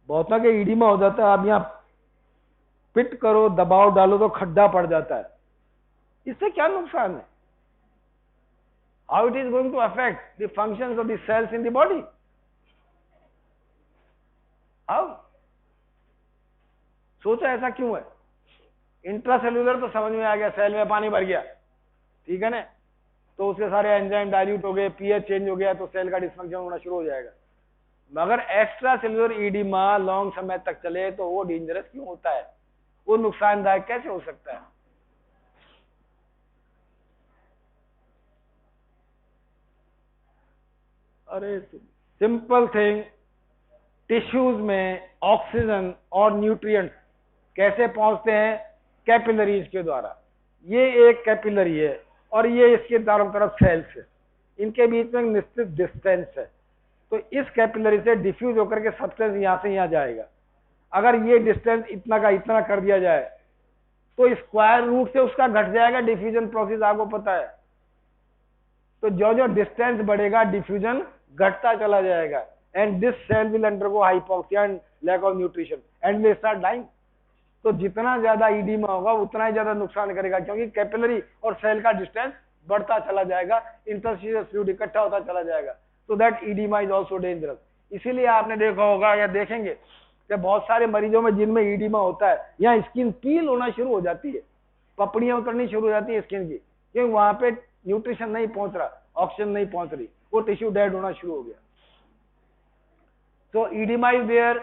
बहुतों के ईडिमा हो जाता है, आप यहाँ पिट करो, दबाव डालो तो खड्डा पड़ जाता है, इससे क्या नुकसान है? How it is going to affect the functions of the cells in the body? How? सोचा ऐसा क्यों है? इंट्रासेलुलर तो समझ में आ गया, सेल में पानी भर गया, ठीक है ना, तो उसके सारे एंजाइम डाइल्यूट हो गए, पीएच चेंज हो गया, तो सेल का डिस्फंक्शन होना शुरू हो जाएगा। मगर एक्स्ट्रा सेलुलर ईडिमा लॉन्ग समय तक चले तो वो डेंजरस क्यों होता है? वो नुकसानदायक कैसे हो सकता है? अरे सिंपल थिंग, टिश्यूज में ऑक्सीजन और न्यूट्रिएंट्स कैसे पहुंचते हैं? कैपिलरीज के द्वारा। ये एक कैपिलरी है और ये इसके चारों तरफ सेल्स है, इनके बीच में निश्चित डिस्टेंस है, तो इस कैपिलरी से डिफ्यूज होकर के सब्सटेंस यहां से यहां जाएगा। अगर ये डिस्टेंस इतना का इतना कर दिया जाए तो स्क्वायर रूट से उसका घट जाएगा डिफ्यूजन प्रोसेस, आपको पता है। तो जो जो डिस्टेंस बढ़ेगा डिफ्यूजन घटता चला जाएगा, and this cell will undergo hypoxia and lack of nutrition and they start dying. तो जितना ज्यादा ईडीमा होगा उतना ही ज्यादा नुकसान करेगा, क्योंकि कैपिलरी और सेल का डिस्टेंस बढ़ता चला जाएगा, इंटरस्टिशियल फ्लूइड इकट्ठा होता चला जाएगा, तो दैट ईडीमा इज आल्सो डेंजरस। इसीलिए आपने देखा होगा या देखेंगे कि बहुत सारे मरीजों में जिनमें ईडीमा होता है, यहाँ स्किन पील होना शुरू हो जाती है, पपड़ियां उतरनी शुरू हो जाती है स्किन की, क्योंकि वहां पे न्यूट्रिशन नहीं पहुंच रहा, ऑक्सीजन नहीं पहुंच रही, वो टिश्यू डेड होना शुरू हो गया। So edema is there,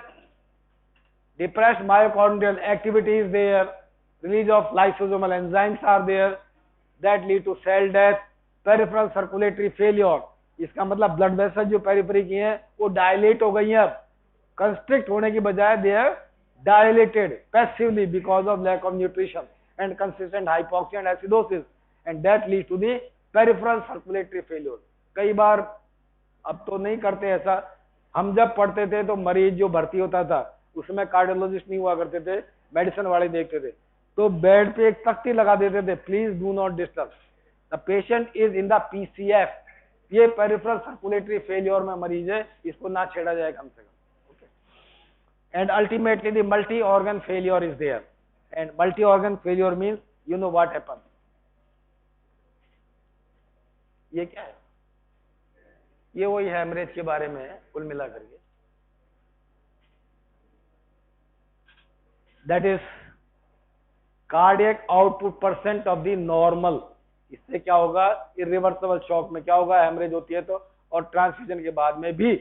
depressed myocardial activity is there, release of lysosomal enzymes are there that lead to cell death, peripheral circulatory failure। इसका मतलब ब्लड वेसल जो पेरिफेरी की हैं वो डायलेट हो गई हैं, अब कंस्ट्रिक्ट होने की बजाय they are dilated passively because of lack of nutrition and consistent hypoxia and acidosis and that lead to the peripheral circulatory failure. कई बार, अब तो नहीं करते ऐसा, हम जब पढ़ते थे तो मरीज जो भर्ती होता था उसमें कार्डियोलॉजिस्ट नहीं हुआ करते थे, मेडिसिन वाले देखते थे, तो बेड पे एक तख्ती लगा देते थे, please do not disturb the patient is in the PCF, ये पेरिफेरल सर्कुलेटरी फेलियर में मरीज है, इसको ना छेड़ा जाए कम से कम। Okay, and ultimately the multi organ failure is there, and multi organ failure means you know what happen. ये क्या है? ये वही हेमरेज के बारे में है कुल मिला करके। That is cardiac output percent of the normal. इससे क्या होगा, इरिवर्सिबल शॉक में क्या होगा, हेमरेज होती है तो, और ट्रांसफ्यूजन के बाद में भी,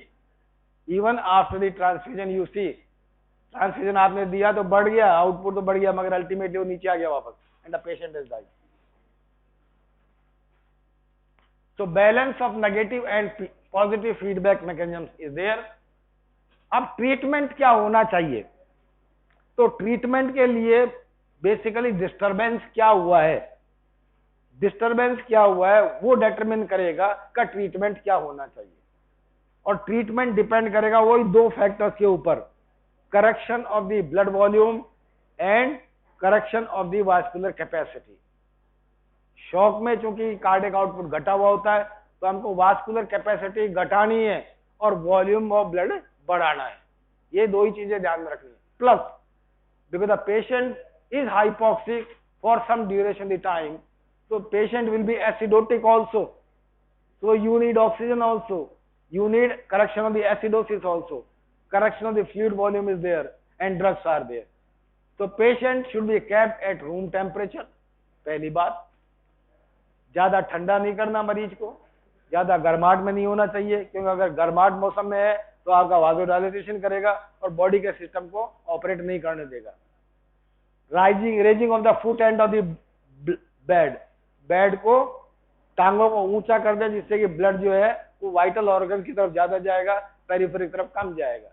even after the transfusion you see, transfusion आपने दिया तो बढ़ गया, आउटपुट तो बढ़ गया, मगर अल्टीमेटली वो नीचे आ गया वापस, and the patient is died. So balance of negative and positive feedback mechanisms is there। अब ट्रीटमेंट क्या होना चाहिए, तो ट्रीटमेंट के लिए बेसिकली डिस्टरबेंस क्या हुआ है, डिस्टरबेंस क्या हुआ है वो डिटरमिन करेगा का ट्रीटमेंट क्या होना चाहिए, और ट्रीटमेंट डिपेंड करेगा वही दो फैक्टर्स के ऊपर, correction of the blood volume and correction of the vascular capacity. Shock में चूंकि कार्डियक आउटपुट घटा हुआ होता है तो हमको वास्कुलर कैपेसिटी घटानी है और वॉल्यूम ऑफ ब्लड बढ़ाना है, ये दो ही चीजें ध्यान में रखनी है। Plus because the patient is hypoxic for some duration the time, so patient will be acidotic also, so you need oxygen also, you need correction of the acidosis also, correction of the fluid volume is there and drugs are there, so patient should be kept at room temperature। पहली बात, ज्यादा ठंडा नहीं करना मरीज को, ज्यादा गर्माहट में नहीं होना चाहिए, क्योंकि अगर गर्माहट मौसम में है तो आपका वासोडाइलेशन करेगा और बॉडी के सिस्टम को ऑपरेट नहीं करने देगा। Raising of the foot end of the bed, bed को, टांगों को ऊंचा कर दे जिससे कि ब्लड जो है वो वाइटल ऑर्गन की तरफ ज्यादा जाएगा, पेरिफेरी की तरफ कम जाएगा।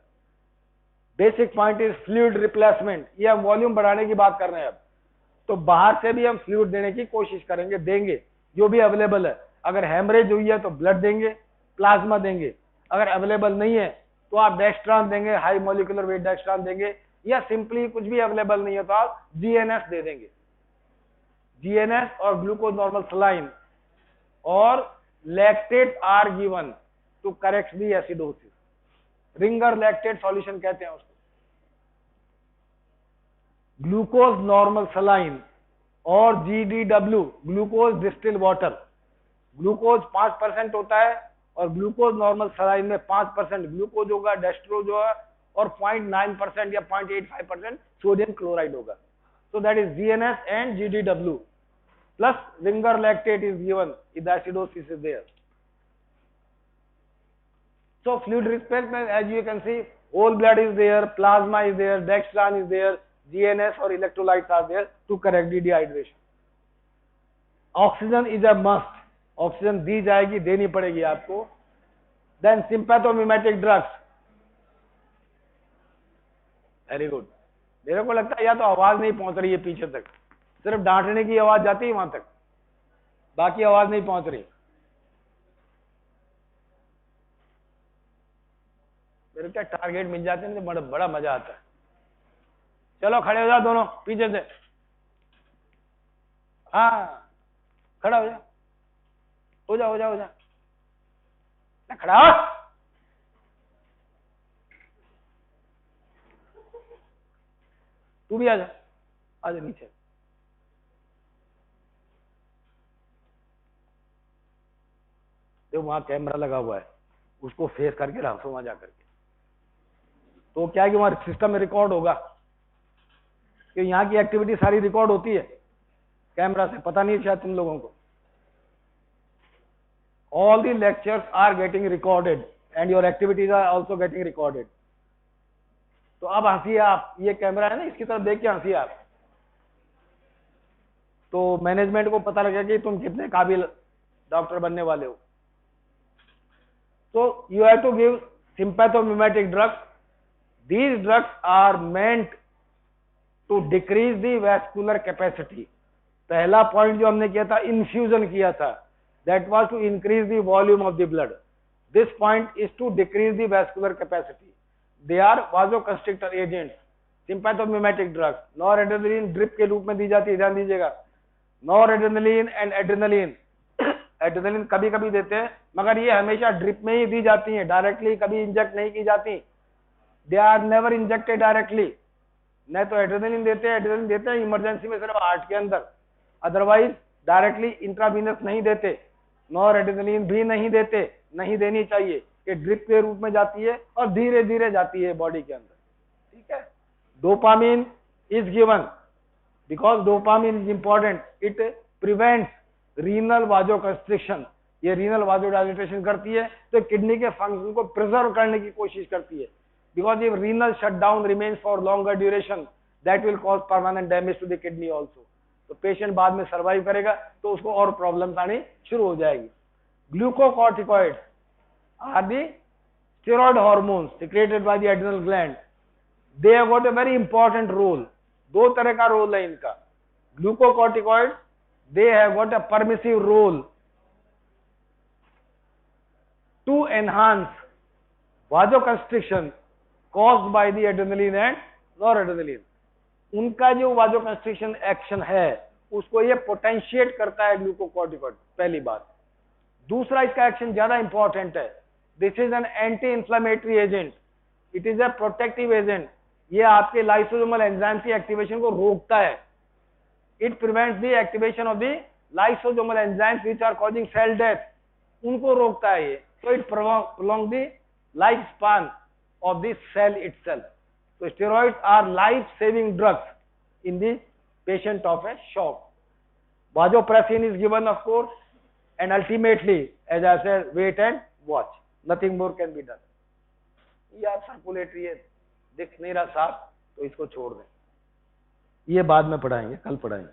Basic point is fluid replacement, ये हम वॉल्यूम बढ़ाने की बात कर रहे हैं अब, तो बाहर से भी हम फ्लूइड देने की कोशिश करेंगे, देंगे जो भी अवेलेबल है। अगर हेमरेज हुई है तो ब्लड देंगे, प्लाज्मा देंगे, अगर अवेलेबल नहीं है तो आप डेक्स्ट्रान देंगे, हाई मॉलिक्यूलर वेट डेक्स्ट्रान देंगे, या सिंपली कुछ भी अवेलेबल नहीं है तो आप जीएनएस दे देंगे। जीएनएस और ग्लूकोज नॉर्मल सलाइन और lactate are given to correct the acidosis, Ringer lactate solution कहते हैं उसको। ग्लूकोज नॉर्मल सलाइन और GDW glucose distil water, glucose 5% होता है और ग्लूकोज नॉर्मल सलाइन में 5% ग्लूकोज होगा, डेस्ट्रोज होगा, और 0.9% या 0.85% सोडियम क्लोराइड होगा। So that is GNS and GDW plus ringer lactate is given if the acidosis is there। So fluid replacement, as you can see, whole blood is there, plasma is there, dextran is there, GNS or electrolytes are there to correct the dehydration। Oxygen is a must, ऑक्सीजन दी जाएगी, देनी पड़ेगी आपको। Then sympathomimetic drugs, very good. मेरे को लगता है या तो आवाज नहीं पहुंच रही है पीछे तक, सिर्फ डांटने की आवाज जाती है वहां तक, बाकी आवाज नहीं पहुंच रही। मेरे क्या टारगेट मिल जाते हैं तो बड़ा मजा आता है। चलो खड़े हो जाओ दोनों पीछे से, हाँ खड़ा हो जाओ, हो जाओ हो जाओ हो जाओ, खड़ा हो। तू भी आजा, आजा नीचे। देखो वहां कैमरा लगा हुआ है, उसको फेस करके रखो वहां जा करके, तो क्या है कि वहां सिस्टम में रिकॉर्ड होगा कि यहाँ की एक्टिविटी सारी रिकॉर्ड होती है कैमरा से, पता नहीं शायद तुम लोगों को। All the lectures are getting recorded and your activities are also getting recorded. तो अब हंसिए आप, ये कैमरा है ना, इसकी तरफ देख के हंसिए आप, तो मैनेजमेंट को पता लगेगा कि तुम कितने काबिल डॉक्टर बनने वाले हो। So you have to give sympathomimetic drugs. These drugs are meant to decrease the vascular capacity. पहला पॉइंट जो हमने किया था, इन्फ्यूजन किया था, that was to increase the volume of the blood. This point is to decrease the vascular capacity. They are vasoconstrictor agents, sympathomimetic drugs. Noradrenaline drip के रूप में दी जाती है, ध्यान दीजिएगा। नॉरएड्रेनालिन एंड एड्रेनालिन, एड्रेनालिन कभी कभी देते हैं, मगर ये हमेशा ड्रिप में ही दी जाती हैं, डायरेक्टली कभी इंजेक्ट नहीं की जाती। They are never injected directly. नहीं तो एड्रेनालिन देते हैं इमरजेंसी में सिर्फ हार्ट के अंदर, अदरवाइज डायरेक्टली इंट्रावीनस नहीं देते। नॉरएड्रेनालिन भी नहीं देते, नहीं देनी चाहिए, कि ड्रिप के रूप में जाती है और धीरे धीरे जाती है बॉडी के अंदर, ठीक है। Dopamine is given because dopamine is important, it prevents renal vasoconstriction. ये रीनल वाजोडाइलेटेशन करती है, तो किडनी के फंक्शन को प्रिजर्व करने की कोशिश करती है, because if renal shutdown remains for longer duration that will cause permanent damage to the kidney also. तो पेशेंट बाद में सर्वाइव करेगा तो उसको और प्रॉब्लम्स आनी शुरू हो जाएगी। Glucocorticoids are the steroid hormones secreted by the adrenal gland. They have got a very important role. दो तरह का रोल है इनका। Glucocorticoid, they have got a permissive role to enhance vasoconstriction caused by the adrenaline and noradrenaline. उनका जो vasoconstriction action है उसको ये पोटेंशिएट करता है ग्लूकोकॉर्टिकॉइड, पहली बात। दूसरा, इसका एक्शन ज्यादा इंपॉर्टेंट है। This is an anti inflammatory agent, it is a protective agent. ये आपके लाइसोसोमल एंजाइम की एक्टिवेशन को रोकता है। It prevents the activation of the lysosomal enzymes which are causing cell death. उनको रोकता है ये, so it prolong the lifespan of the cell itself. So steroids are life-saving drugs in the patient of a shock. Vasopressin is given, of course, and ultimately, as I said, wait and watch. Nothing more can be done. यार circulatory है, दिख नहीं रहा साफ, तो इसको छोड़ दें। ये बाद में पढ़ाएंगे, कल पढ़ाएंगे।